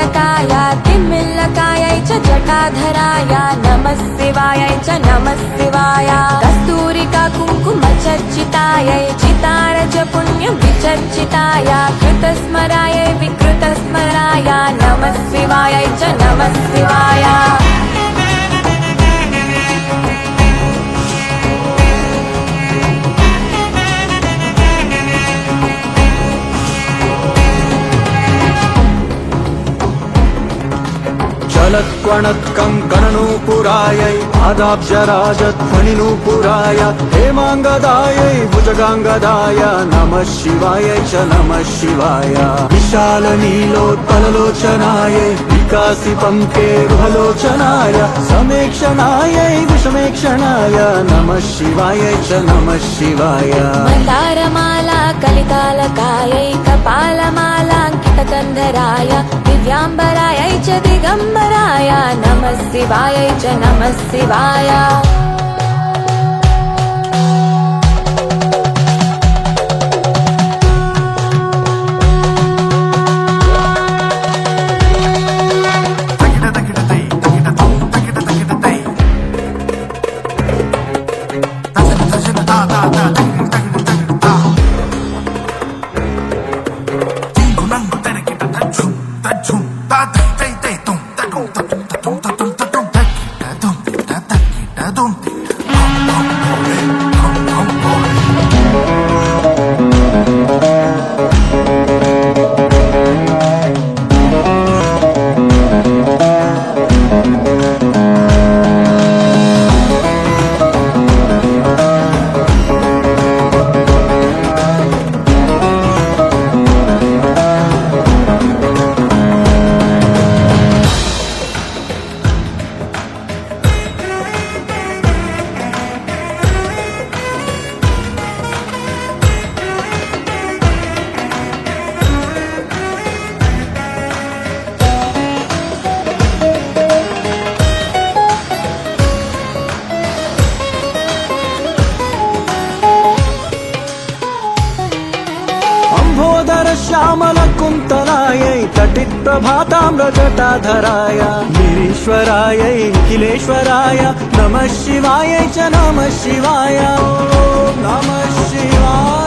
तिम्मिल्लकाय तिम्मिल्लकायै च जटाधराय नमः शिवायै च नमः शिवाय कस्तूरिका कुङ्कुमचर्चितायै चितारज पुण्यं विचर्चिताय कृतस्मरायै विकृतस्मराय नमः शिवायै च नमः शिवाय चलत्कणत्कङ्कणनूपुरायै पादाब्जराजध्वनिनूपुराय हेमाङ्गदायै भुजगाङ्गदाय नमः शिवायै च नमः शिवाय विशालनीलोत्पललोचनायै विकासिपङ्के रुहलोचनाय समेक्षणायै विषमेक्षणाय नमः शिवायै च नमः शिवाय मन्दारमाला कलितालकायै कपालमालाङ्कितकन्धराय दिव्याम्बरायै च दिगम्बराय नमः शिवायै च नमः शिवाय श्यामलकुन्तलायै तटिप्रभाताम्रजटाधराय गिरीश्वरायै निखिलेश्वराय नमः शिवायै च नमः शिवाय ॐ नमः शिवाय।